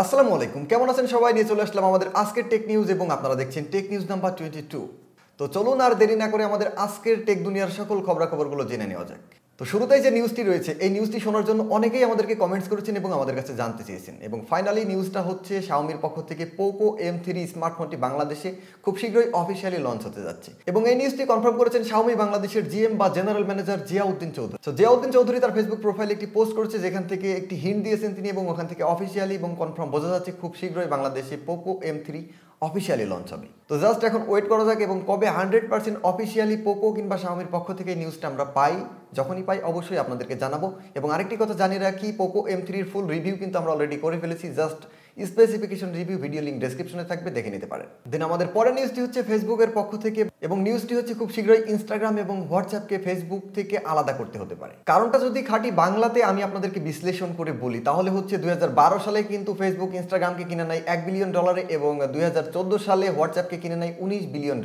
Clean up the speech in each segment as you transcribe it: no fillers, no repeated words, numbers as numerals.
আসসালামু আলাইকুম, কেমন আছেন সবাই? নিয়ে চলে আসলাম আমাদের আজকের টেক নিউজ এবং আপনারা দেখছেন টেক নিউজ নাম্বার 22। তো চলুন আর দেরি না করে আমাদের আজকের টেক দুনিয়ার সকল খবরাখবরগুলো জেনে নেওয়া যাক। তো শুরুতেই যে নিউজটি রয়েছে, এই নিউজটি শোনার জন্য অনেকেই আমাদেরকে কমেন্টস করেছেন এবং আমাদের কাছে জানতে চেয়েছেন, এবং ফাইনালি নিউজটা হচ্ছে শাওমির পক্ষ থেকে পোকো M3 স্মার্টফোনটি বাংলাদেশে খুব শীঘ্রই অফিসিয়ালি লঞ্চ হতে যাচ্ছে। এবং এই নিউজটি কনফার্ম করেছেন শাওমি বাংলাদেশের জিএম বা জেনারেল ম্যানেজার জিয়াউদ্দিন চৌধুরী। তো জিয়াউদ্দিন চৌধুরী তার ফেসবুক প্রোফাইলে একটি পোস্ট করেছে, যেখান থেকে একটি হিন্ট দিয়েছেন তিনি, এবং ওখান থেকে অফিসিয়ালি এবং কনফার্ম বোঝা যাচ্ছে খুব শীঘ্রই বাংলাদেশে পোকো M3 অফিসিয়ালি লঞ্চ হবে। তো জাস্ট এখন ওয়েট করা যাক এবং কবে 100% অফিসিয়ালি পোকো কিংবা শাওমির পক্ষ থেকে নিউজটা আমরা পাই। যখনই পাই অবশ্যই আপনাদেরকে জানাবো। এবং আরেকটি কথা জানিয়ে রাখি, পোকো M3 এর ফুল রিভিউ কিন্তু আমরা অলরেডি করে ফেলেছি। Just specification review video link ডেসক্রিপশনে থাকবে, দেখে নিতে পারেন। দেন আমাদের পরের নিউজটি হচ্ছে ফেসবুকের পক্ষ থেকে, এবং নিউজটি হচ্ছে খুব শীঘ্রই ইনস্টাগ্রাম এবং হোয়াটসঅ্যাপকে ফেসবুক থেকে আলাদা করতে হতে পারে। কারণটা যদি খাঁটি বাংলাতে আমি আপনাদেরকে বিশ্লেষণ করে বলি, তাহলে হচ্ছে 2012 সালে কিন্তু ফেসবুক ইনস্টাগ্রামকে কিনে নেয় $1 বিলিয়ন এবং 2014 সালে হোয়াটসঅ্যাপকে কিনে নেয় $19 বিলিয়ন।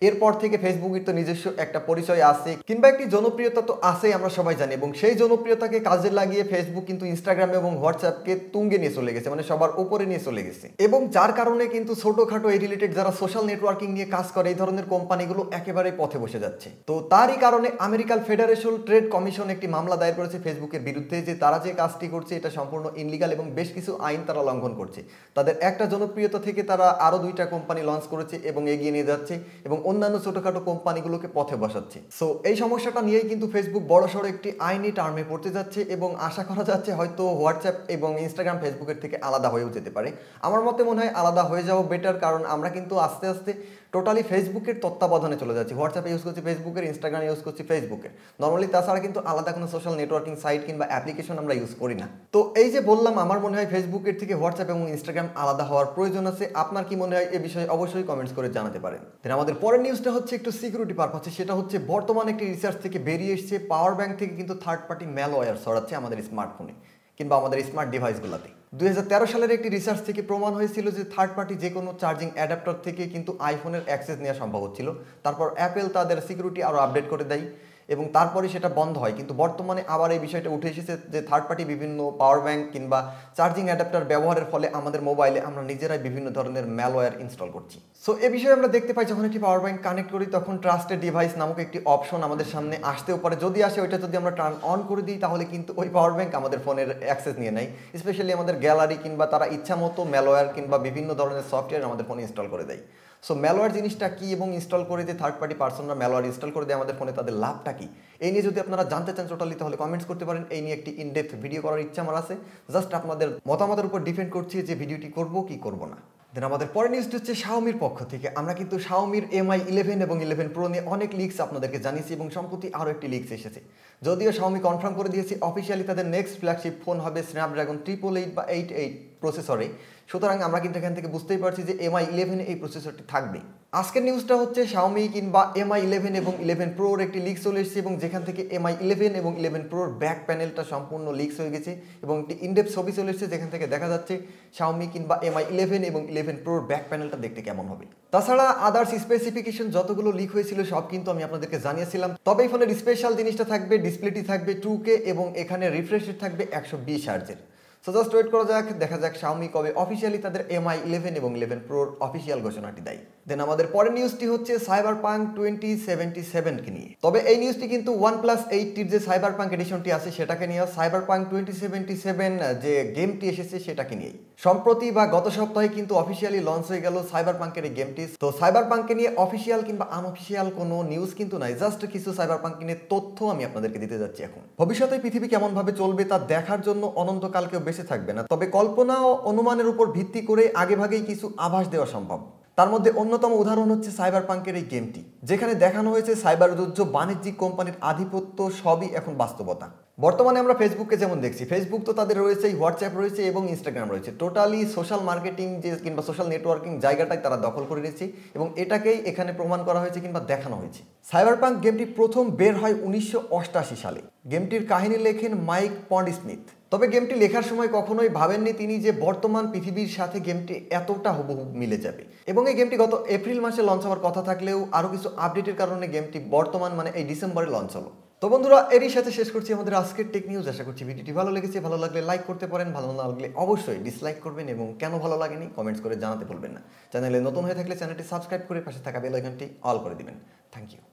এরপর থেকে ফেসবুকের তো নিজস্ব একটা পরিচয় আছে কিংবা একটি জনপ্রিয়তা তো আছেই, আমরা সবাই জানি, এবং সেই জনপ্রিয়তাকে কাজে লাগিয়ে ফেসবুক কিন্তু ইনস্টাগ্রাম এবং হোয়াটসঅ্যাপকে তুঙ্গে নিয়ে চলে গেছে, মানে সবার উপরে নিয়ে চলে গেছে। এবং যার কারণে কিন্তু ছোটখাটো এই রিলেটেড যারা সোশ্যাল নেটওয়ার্কিং নিয়ে কাজ করে এই ধরনের কোম্পানিগুলো একেবারে পথে বসে যাচ্ছে। তো তারই কারণে আমেরিকান ফেডারেশন ট্রেড কমিশন একটি মামলা দায়ের করেছে ফেসবুকের বিরুদ্ধে, যে তারা যে কাজটি করছে এটা সম্পূর্ণ ইনলিগাল এবং বেশ কিছু আইন তারা লঙ্ঘন করছে। তাদের একটা জনপ্রিয়তা থেকে তারা আরো 2টা কোম্পানি লঞ্চ করেছে এবং এগিয়ে নিয়ে যাচ্ছে, এবং অন্যান্য ছোটখাটো কোম্পানিগুলোকে পথে বসাচ্ছে। সো এই সমস্যাটা নিয়েই কিন্তু ফেসবুক বড়সড় একটি আইনি টার্মে পড়তে যাচ্ছে, এবং আশা করা যাচ্ছে হয়তো হোয়াটসঅ্যাপ এবং ইনস্টাগ্রাম ফেসবুকের থেকে আলাদা হয়েও যেতে পারে। আমার মতে মনে হয় আলাদা হয়ে যাওয়া বেটার, কারণ আমরা কিন্তু আস্তে আস্তে টোটালি ফেসবুকের তত্ত্বাবধানে চলে যাচ্ছি। হোয়াটসঅ্যাপ ইউজ করছি ফেসবুকের, ইনস্টাগ্রাম ইউজ করছি ফেসবুকের, নর্মালি। তাছাড়া কিন্তু আলাদা কোনো সোশ্যাল নেটওয়ার্কিং সাইট কিংবা অ্যাপ্লিকেশন আমরা ইউজ করি না। তো এই যে বললাম, আমার মনে হয় ফেসবুকের থেকে হোয়াটসঅ্যাপ এবং ইনস্টাগ্রাম আলাদা হওয়ার প্রয়োজন আছে। আপনার কি মনে হয় এ বিষয়ে অবশ্যই কমেন্টস করে জানাতে পারেন। দেন আমাদের পরের নিউজটা হচ্ছে একটু সিকিউরিটি পারপাসে। সেটা হচ্ছে বর্তমানে একটি রিসার্চ থেকে বেরিয়ে এসেছে, পাওয়ার ব্যাংক থেকে কিন্তু থার্ড পার্টি ম্যালওয়্যার ছড়াচ্ছে আমাদের স্মার্টফোনে কিংবা আমাদের স্মার্ট ডিভাইসগুলোতে। 2013 সালের একটি রিসার্চ থেকে প্রমাণ হয়েছিল যে থার্ড পার্টি যে কোনো চার্জিং অ্যাডাপ্টার থেকে কিন্তু আইফোনের অ্যাক্সেস নেওয়া সম্ভব হচ্ছিল। তারপর অ্যাপেল তাদের সিকিউরিটি আরও আপডেট করে দেয় এবং তারপরে সেটা বন্ধ হয়। কিন্তু বর্তমানে আবার এই বিষয়টা উঠে এসেছে যে থার্ড পার্টি বিভিন্ন পাওয়ার ব্যাংক কিংবা চার্জিং অ্যাডাপ্টার ব্যবহারের ফলে আমাদের মোবাইলে আমরা নিজেরাই বিভিন্ন ধরনের ম্যালওয়্যার ইনস্টল করছি। সো এ বিষয়ে আমরা দেখতে পাই, যখন একটি পাওয়ার ব্যাংক কানেক্ট করি তখন ট্রাস্টেড ডিভাইস নামক একটি অপশন আমাদের সামনে আসতেও পারে। যদি আসে, ওইটা যদি আমরা টার্ন অন করে দিই, তাহলে কিন্তু ওই পাওয়ার ব্যাংক আমাদের ফোনের অ্যাক্সেস নিয়ে নেয়, স্পেশালি আমাদের গ্যালারি, কিংবা তারা ইচ্ছা মতো ম্যালওয়্যার কিংবা বিভিন্ন ধরনের সফটওয়্যার আমাদের ফোনে ইনস্টল করে দেয়। সো ম্যালওয়্যার জিনিসটা কি এবং ইনস্টল করে যে থার্ড পার্টি পার্সনরা ম্যালওয়্যার ইনস্টল করে দেয় আমাদের ফোনে, তাদের লাভটা কি, এই নিয়ে যদি আপনারা জানতে চান টোটালি, তাহলে কমেন্টস করতে পারেন। এই নিয়ে একটি ইনডেপথ ভিডিও করার ইচ্ছা আমার আছে। জাস্ট আপনাদের মতামতের উপর ডিপেন্ড করছি যে ভিডিওটি করব কি করব না। দেন আমাদের পরের নিউজটি হচ্ছে শাওমির পক্ষ থেকে। আমরা কিন্তু শাওমির MI 11 এবং 11 Pro নিয়ে অনেক লিক্স আপনাদেরকে জানিয়েছি, এবং সম্প্রতি আরও একটি লিক্স এসেছে। যদিও শাওমি কনফার্ম করে দিয়েছে অফিসিয়ালি তাদের নেক্সট ফ্ল্যাগশিপ ফোন হবে স্ন্যাপড্রাগন 888 বা 88 প্রসেসরে। সুতরাং আমরা কিন্তু এখান থেকে বুঝতেই পারছি যে MI 11 এই প্রসেসরটি থাকবে। আজকের নিউজটা হচ্ছে শাওমি কিংবা MI 11 এবং 11 Proর একটি লিক চলে এসেছে, এবং যেখান থেকে MI 11 এবং 11 Proর ব্যাক প্যানেলটা সম্পূর্ণ লিক্স হয়ে গেছে, এবং একটি ইনডেপথ ছবি চলে এসেছে যেখান থেকে দেখা যাচ্ছে শাওমি কিংবা MI 11 এবং 11 Proর ব্যাক প্যানেলটা দেখতে কেমন হবে। তাছাড়া আদার্স স্পেসিফিকেশন যতগুলো লিক হয়েছিল সব কিন্তু আমি আপনাদেরকে জানিয়েছিলাম। তবে এই ফোনের স্পেশাল জিনিসটা থাকবে, ডিসপ্লেটি থাকবে 2K এবং এখানে রিফ্রেশ রেট থাকবে 120 হার্জের। সো জাস্ট ওয়েট করা যাক, দেখা যাক শাওমি কবে অফিসিয়ালি তাদের MI 11 এবং 11 Proর অফিসিয়াল ঘোষণাটি দেয়। দেন আমাদের পরের নিউজটি হচ্ছে cyberpunk 2077 কে নিয়ে। তবে এই নিউজটি কিন্তু OnePlus 8 যে cyberpunk এডিশনটি আছে সেটাকে নিয়ে, cyberpunk 2077 যে গেমটি এসেছে সেটাকে নিয়েই। সম্প্রতি বা গত সপ্তাহে কিন্তু অফিসিয়ালি লঞ্চ হয়ে গেল cyberpunk-এর এই গেমটি। তো cyberpunk-কে নিয়ে অফিসিয়াল কিংবা আনঅফিসিয়াল কোনো নিউজ কিন্তু নাই, জাস্ট কিছু cyberpunk নিয়ে তথ্য আমি আপনাদেরকে দিতে যাচ্ছি। এখন ভবিষ্যতে পৃথিবী কেমন ভাবে চলবে তা দেখার জন্য অনন্তকাল কেউ বেঁচে থাকবে না, তবে কল্পনা ও অনুমানের উপর ভিত্তি করে আগেভাগেই কিছু আভাস দেওয়া সম্ভব। তার মধ্যে অন্যতম উদাহরণ হচ্ছে cyberpunk-এর এই গেমটি, যেখানে দেখানো হয়েছে সাইবার যুদ্ধ, বাণিজ্যিক কোম্পানির আধিপত্য সবই এখন বাস্তবতা। বর্তমানে আমরা ফেসবুককে যেমন দেখছি, ফেসবুক তো তাদের রয়েছে, হোয়াটসঅ্যাপ রয়েছে এবং ইনস্টাগ্রাম রয়েছে, টোটালি সোশ্যাল মার্কেটিং যে কিংবা সোশ্যাল নেটওয়ার্কিং জায়গাটাই তারা দখল করে নিয়েছে, এবং এটাকেই এখানে প্রমাণ করা হয়েছে কিংবা দেখানো হয়েছে। cyberpunk গেমটি প্রথম বের হয় 1988 সালে। গেমটির কাহিনী লেখেন মাইক পন্ডস্মিথ। তবে গেমটি লেখার সময় কখনোই ভাবেননি তিনি যে বর্তমান পৃথিবীর সাথে গেমটি এতটা হুবহু মিলে যাবে। এবং এই গেমটি গত এপ্রিল মাসে লঞ্চ হওয়ার কথা থাকলেও আরও কিছু আপডেটের কারণে গেমটি বর্তমান মানে এই ডিসেম্বরে লঞ্চ হলো। তো বন্ধুরা, এরই সাথে শেষ করছি আমাদের আজকের টেক নিউজ। আশা করছি ভিডিওটি ভালো লেগেছে। ভালো লাগলে লাইক করতে পারেন, ভালো না লাগলে অবশ্যই ডিসলাইক করবেন এবং কেন ভালো লাগেনি কমেন্টস করে জানাতে ভুলবেন না। চ্যানেলে নতুন হয়ে থাকলে চ্যানেলটি সাবস্ক্রাইব করে পাশে থাকা বেল আইকনটি অল করে দিবেন। Thank you.